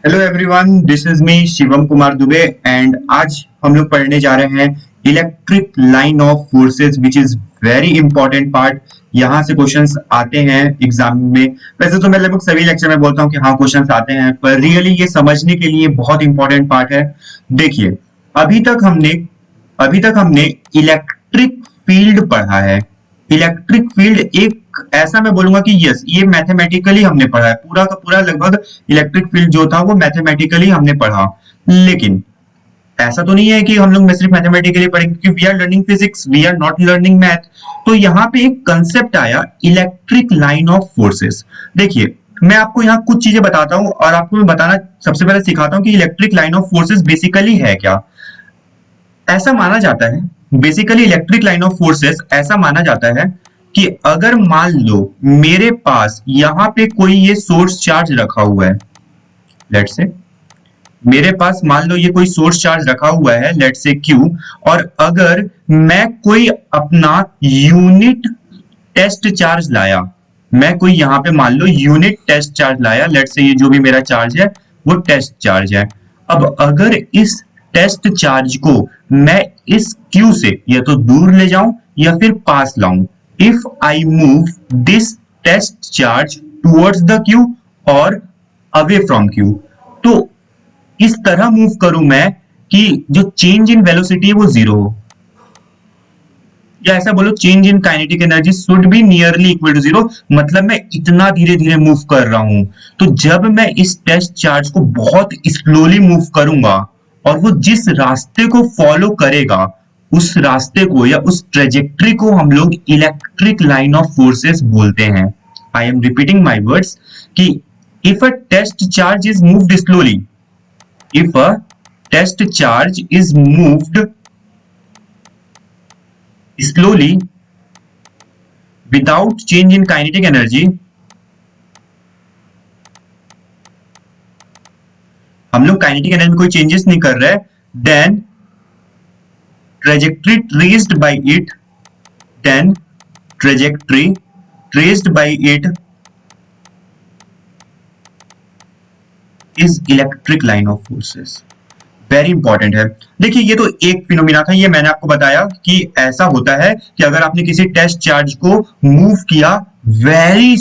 Hello everyone, this is me Shivam Kumar Dubey and आज हम लोग पढ़ने जा रहे हैं electric line of forces which is very important part. यहाँ से क्वेश्चंस आते हैं एग्जाम में। वैसे तो मैं लगभग सभी लेक्चर में बोलता हूँ कि हाँ क्वेश्चंस आते हैं, पर रियली ये समझने के लिए बहुत इंपॉर्टेंट पार्ट है। देखिए, अभी तक हमने अभी तक हमने इलेक्ट्रिक फील्ड पढ़ा है। इलेक्ट्रिक फील्ड एक ऐसा मैं बोलूंगा कि यस, ये मैथमेटिकली हमने पढ़ा है, पूरा का पूरा लगभग इलेक्ट्रिक फील्ड जो था वो मैथमेटिकली हमने पढ़ा। लेकिन ऐसा तो नहीं है कि हम लोग सिर्फ मैथमेटिकली पढ़ेंगे, क्योंकि we are learning physics, we are not learning math. तो यहाँ पे एक कंसेप्ट आया, इलेक्ट्रिक लाइन ऑफ फोर्सेस। देखिए, मैं आपको यहाँ कुछ चीजें बताता हूँ और आपको मैं बताना सबसे पहले सिखाता हूँ कि electric line of forces basically है क्या। ऐसा माना जाता है, basically electric line of forces ऐसा माना जाता है कि अगर मान लो मेरे पास यहाँ पे कोई ये सोर्स चार्ज रखा हुआ है, लेट से मेरे पास मान लो ये कोई सोर्स चार्ज रखा हुआ है, लेट से क्यू। और अगर मैं कोई अपना यूनिट टेस्ट चार्ज लाया, मैं कोई यहाँ पे मान लो यूनिट टेस्ट चार्ज लाया, लेट से ये जो भी मेरा चार्ज है वो टेस्ट चार्ज है। अब अगर इस टेस्ट चार्ज को मैं इस क्यू से या तो दूर ले जाऊं या फिर पास लाऊं, if I move this test charge towards the Q और अवे फ्रॉम क्यू, तो इस तरह मूव करूं मैं कि जो चेंज इन वेलोसिटी है वो जीरो हो, या ऐसा बोलो change in kinetic energy should be nearly equal to zero. मतलब मैं इतना धीरे धीरे मूव कर रहा हूं, तो जब मैं इस टेस्ट चार्ज को बहुत स्लोली मूव करूंगा और वो जिस रास्ते को फॉलो करेगा, उस रास्ते को या उस ट्रेजेक्ट्री को हम लोग इलेक्ट्रिक लाइन ऑफ फोर्सेस बोलते हैं। I am repeating my words कि if a test charge is moved slowly, if a test charge is moved slowly without change in kinetic energy, हम लोग काइनेटिक एनर्जी में कोई चेंजेस नहीं कर रहे, then trajectory traced by it then trajectory traced by it is electric line of forces। Very important है। देखिए, ये तो एक फिनोमिना था, ये मैंने आपको बताया कि ऐसा होता है कि अगर आपने किसी टेस्ट चार्ज को मूव किया वेरी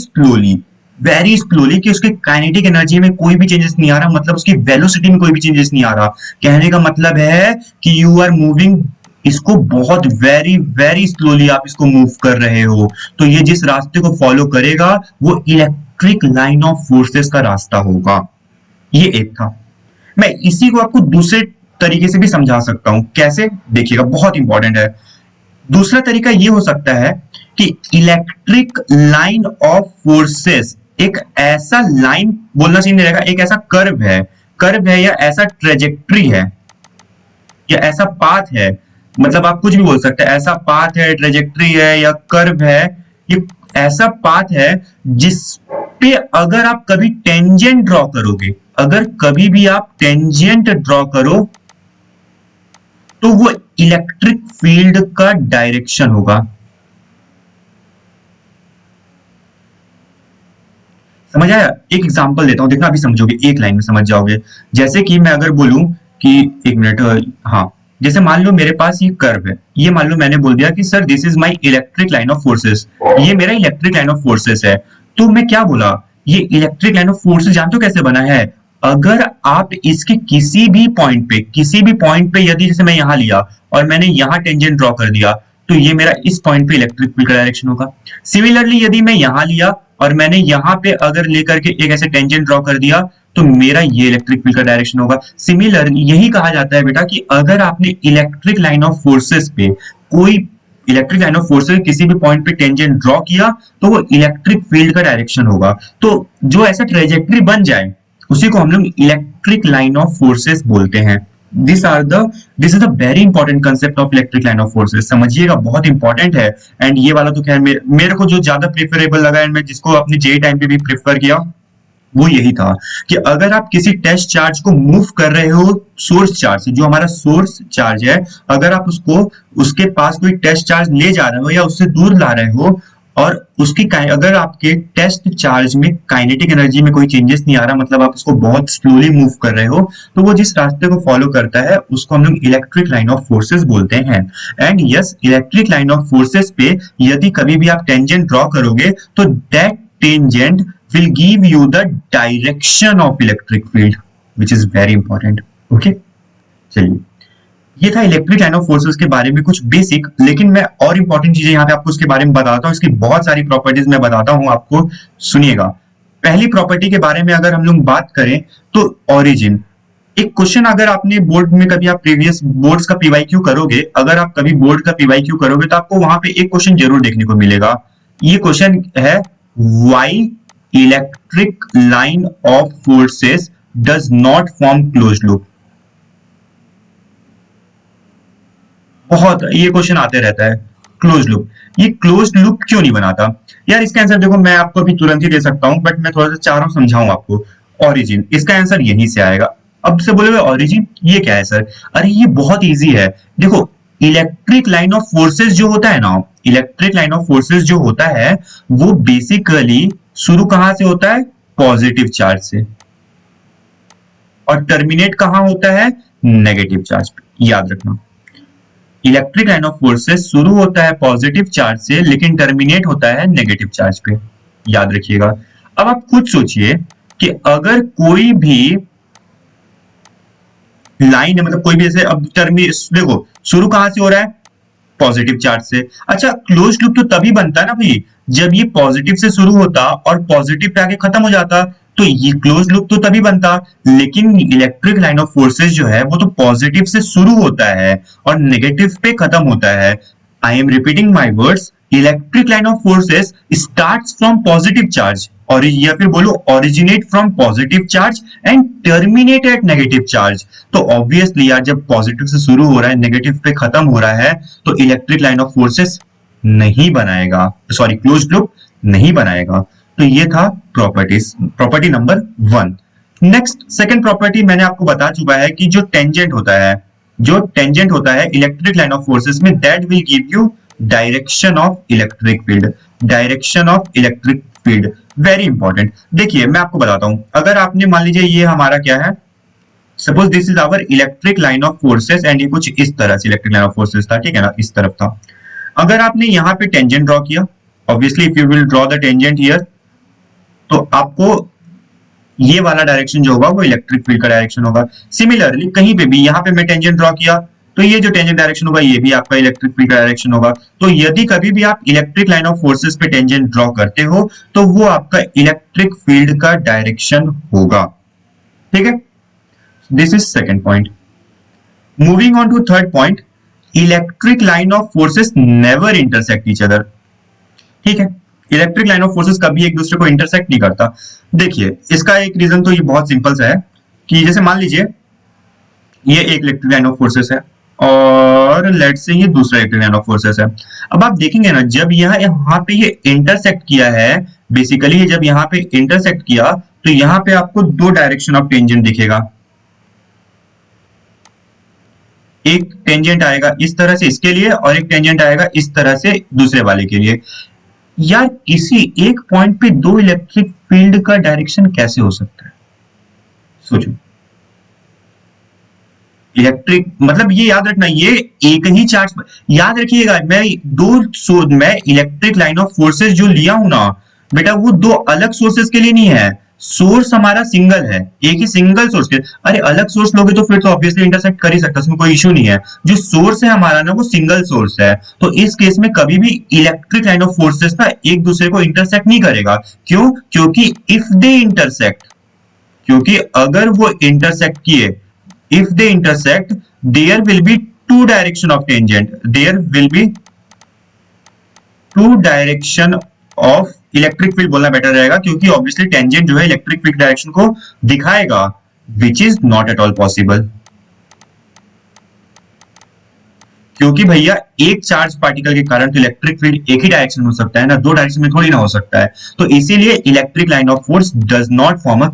स्लोली कि उसके काइनेटिक एनर्जी में कोई भी चेंजेस नहीं आ रहा, मतलब उसकी वेलोसिटी में कोई भी चेंजेस नहीं आ रहा। कहने का मतलब है कि यू आर मूविंग इसको बहुत वेरी वेरी स्लोली, आप इसको मूव कर रहे हो, तो ये जिस रास्ते को फॉलो करेगा वो इलेक्ट्रिक लाइन ऑफ फोर्सेस का रास्ता होगा। ये एक था। मैं इसी को आपको दूसरे तरीके से भी समझा सकता हूं। कैसे? देखिएगा, बहुत इंपॉर्टेंट है। दूसरा तरीका ये हो सकता है कि इलेक्ट्रिक लाइन ऑफ फोर्सेस एक ऐसा लाइन बोलना सही नहीं रहेगा, एक ऐसा कर्व है या ऐसा ट्रेजेक्ट्री है या ऐसा पाथ है, मतलब आप कुछ भी बोल सकते हैं। ऐसा पाथ है, ट्रेजेक्ट्री है या कर्व है, ये ऐसा पाथ है जिस पे अगर आप कभी टेंजेंट ड्रॉ करोगे, अगर कभी भी आप टेंजेंट ड्रॉ करो तो वो इलेक्ट्रिक फील्ड का डायरेक्शन होगा। समझ आया? एक एग्जांपल देता हूं, देखना अभी समझोगे, एक लाइन में समझ जाओगे। जैसे कि मैं अगर बोलूं कि एक मिनट, हाँ, जैसे मान लो मेरे पास ये कर्व है, ये मान लो मैंने बोल दिया कि sir this is my electric line of forces, ये मेरा इलेक्ट्रिक लाइन ऑफ फोर्सेस है। तो मैं क्या बोला, ये इलेक्ट्रिक लाइन ऑफ फोर्सेस जानते हो कैसे बना है? अगर आप इसके किसी भी पॉइंट पे यदि जैसे मैं यहां लिया और मैंने यहां टेंजेंट ड्रॉ कर दिया, तो ये मेरा इस पॉइंट पे इलेक्ट्रिक फील्ड का डायरेक्शन होगा। सिमिलरली यदि मैं यहां लिया और मैंने यहां पे अगर लेकर के एक ऐसे टेंजेंट ड्रॉ कर दिया, तो मेरा ये इलेक्ट्रिक फील्ड का डायरेक्शन होगा। सिमिलरली यही कहा जाता है बेटा कि अगर आपने इलेक्ट्रिक लाइन ऑफ फोर्सेस पे कोई इलेक्ट्रिक लाइन ऑफ फोर्सेस किसी भी पॉइंट पे टेंजेंट ड्रॉ किया, तो वो इलेक्ट्रिक फील्ड का डायरेक्शन होगा। तो जो ऐसा ट्रेजेक्ट्री बन जाए उसी को हम लोग इलेक्ट्रिक लाइन ऑफ फोर्सेस बोलते हैं। This is the very important concept of electric line of forces. समझिएगा, बहुत इंपॉर्टेंट है। एंड ये वाला तो खैर मेरे को जो ज्यादा प्रेफरेबल लगा एंड मैं जिसको अपने जे टाइम पे भी प्रेफर किया वो यही था कि अगर आप किसी टेस्ट चार्ज को मूव कर रहे हो सोर्स चार्ज से, जो हमारा सोर्स चार्ज है, अगर आप उसको उसके पास कोई टेस्ट चार्ज ले जा रहे हो या उससे दूर ला रहे हो और उसकी अगर आपके टेस्ट चार्ज में काइनेटिक एनर्जी में कोई चेंजेस नहीं आ रहा, मतलब आप उसको बहुत स्लोली मूव कर रहे हो, तो वो जिस रास्ते को फॉलो करता है उसको हम लोग इलेक्ट्रिक लाइन ऑफ फोर्सेस बोलते हैं। And yes, electric line of forces पे यदि कभी भी आप टेंजेंट ड्रॉ करोगे तो that tangent will give you the direction of electric field, which is very important. Okay, चलिए, ये था इलेक्ट्रिक लाइन ऑफ फोर्सेस के बारे में कुछ बेसिक, लेकिन मैं और इंपॉर्टेंट चीजें यहाँ पे आपको इसके बारे में बताता हूँ। इसकी बहुत सारी प्रॉपर्टीज मैं बताता हूँ आपको, सुनिएगा। पहली प्रॉपर्टी के बारे में अगर हम लोग बात करें तो ऑरिजिन। एक क्वेश्चन अगर आपने बोर्ड में कभी आप प्रीवियस बोर्ड्स का पीवाईक्यू करोगे, अगर आप कभी बोर्ड का पीवाईक्यू करोगे तो आपको वहां पे एक क्वेश्चन जरूर देखने को मिलेगा। ये क्वेश्चन है, why electric line of forces does not form close loop. बहुत ये क्वेश्चन आते रहता है, क्लोज लूप, ये क्लोज लूप क्यों नहीं बनाता यार? इसका आंसर देखो, मैं आपको अभी तुरंत ही दे सकता हूं, बट मैं थोड़ा सा चाह रहा हूं समझाऊं आपको। ऑरिजिन, इसका आंसर यहीं से आएगा। अब से बोलोगे ऑरिजिन ये क्या है सर? अरे ये बहुत इजी है। देखो, इलेक्ट्रिक लाइन ऑफ फोर्सेस जो होता है ना, इलेक्ट्रिक लाइन ऑफ फोर्सेस जो होता है वो बेसिकली शुरू कहां से होता है? पॉजिटिव चार्ज से, और टर्मिनेट कहां होता है? नेगेटिव चार्ज पे। याद रखना, इलेक्ट्रिक लाइन ऑफ फोर्सेस शुरू होता है पॉजिटिव चार्ज से, लेकिन टर्मिनेट होता है नेगेटिव चार्ज पे। याद रखिएगा। अब आप खुद सोचिए कि अगर कोई भी लाइन है, मतलब कोई भी ऐसे, अब देखो शुरू कहां से हो रहा है? पॉजिटिव चार्ज से। अच्छा, क्लोज लूप तो तभी बनता है ना भाई, जब ये पॉजिटिव से शुरू होता और पॉजिटिव पे आके खत्म हो जाता, तो ये क्लोज लूप तो तभी बनता। लेकिन इलेक्ट्रिक लाइन ऑफ फोर्सेस जो है वो तो पॉजिटिव से शुरू होता है और नेगेटिव पे खत्म होता है। आई am repeating my words, electric line of forces starts from positive charge, और या फिर बोलो originate from positive charge and terminate at negative charge. तो ऑब्वियसली यार, जब पॉजिटिव से शुरू हो रहा है नेगेटिव पे खत्म हो रहा है, तो इलेक्ट्रिक लाइन ऑफ फोर्सेस नहीं बनाएगा, सॉरी क्लोज लूप नहीं बनाएगा। तो ये था properties, property number 1। Next second property मैंने आपको बता चुका है कि जो टेंजेंट होता है, जो टेंजेंट होता है इलेक्ट्रिक लाइन ऑफ फोर्सेस में, that will give you direction of electric field. Direction of electric field very important. देखिए मैं आपको बताता हूं, अगर आपने मान लीजिए ये हमारा क्या है, suppose this is our electric line of forces, and ये कुछ इस तरह से इलेक्ट्रिक लाइन ऑफ फोर्सेस था, ठीक है ना, इस तरफ था। अगर आपने यहाँ पे टेंजेंट ड्रॉ किया, obviously if you will draw the tangent here, तो आपको ये वाला डायरेक्शन जो होगा वो इलेक्ट्रिक फील्ड का डायरेक्शन होगा। सिमिलरली कहीं पे भी यहाँ पे मैं टेंजेंट ड्रॉ किया, तो ये जो टेंजेंट डायरेक्शन होगा ये भी आपका इलेक्ट्रिक फील्ड का डायरेक्शन होगा। तो यदि कभी भी आप इलेक्ट्रिक लाइन ऑफ फोर्सेस पे टेंजेंट ड्रॉ करते हो तो वो आपका इलेक्ट्रिक फील्ड का डायरेक्शन होगा, ठीक है। This is second point. Moving on to third point, electric line of forces never intersect each other, ठीक है। इलेक्ट्रिक लाइन ऑफ फोर्सेस कभी एक दूसरे को इंटरसेक्ट नहीं करता। देखिए इसका एक रीजन तो ये बहुत सिंपल सा है कि जैसे मान लीजिए ये एक इलेक्ट्रिक लाइन ऑफ फोर्सेस है और लेट से ये दूसरा इलेक्ट्रिक लाइन ऑफ फोर्सेस है। अब आप देखेंगे ना, जब यहाँ पे ये इंटरसेक्ट किया है, बेसिकली जब यहाँ पे इंटरसेक्ट किया तो यहाँ पे आपको दो डायरेक्शन ऑफ टेंजेंट दिखेगा। एक टेंजेंट आएगा इस तरह से इसके लिए और एक टेंजेंट आएगा इस तरह से दूसरे वाले के लिए। यार किसी एक पॉइंट पे दो इलेक्ट्रिक फील्ड का डायरेक्शन कैसे हो सकता है? सोचो, इलेक्ट्रिक मतलब ये याद रखना, ये एक ही चार्ज, याद रखिएगा मैं इलेक्ट्रिक लाइन ऑफ फोर्सेस जो लिया हूं ना बेटा, वो दो अलग सोर्सेस के लिए नहीं है। सोर्स हमारा सिंगल है, एक ही सिंगल सोर्स के। अरे अलग सोर्स लोगे तो फिर तो ऑब्वियसली इंटरसेक्ट कर ही सकता है, उसमें कोई इशू नहीं है। जो सोर्स है हमारा ना वो सिंगल सोर्स है, तो इस केस में कभी भी इलेक्ट्रिक लाइन ऑफ फोर्सेस ना एक दूसरे को इंटरसेक्ट नहीं करेगा। क्यों? क्योंकि इफ दे इंटरसेक्ट, क्योंकि अगर वो इंटरसेक्ट किए, if they intersect there will be two direction of tangent, there will be two direction of electric field बोलना बेटर रहेगा, क्योंकि obviously tangent जो है electric field direction को दिखाएगा, which is not at all possible। क्योंकि भैया एक चार्ज पार्टिकल के कारण तो इलेक्ट्रिक फील्ड एक ही डायरेक्शन में हो सकता है ना, दो डायरेक्शन में थोड़ी ना हो सकता है। तो इसीलिए electric line of force does not form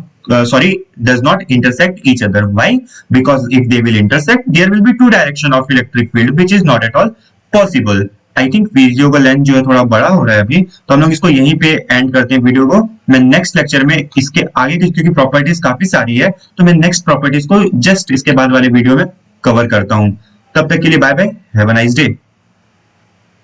does not intersect each other. Why? Because if they will intersect, there will be two direction of electric field, which is not at all possible. I think video का length जो है थोड़ा बड़ा हो रहा है अभी, तो हम लोग इसको यहीं पे एंड करते हैं वीडियो को। मैं नेक्स्ट लेक्चर में इसके आगे की, क्योंकि प्रॉपर्टीज काफी सारी है, तो मैं नेक्स्ट प्रॉपर्टीज को जस्ट इसके बाद वाले वीडियो में कवर करता हूँ। तब तक के लिए bye bye, have a nice day.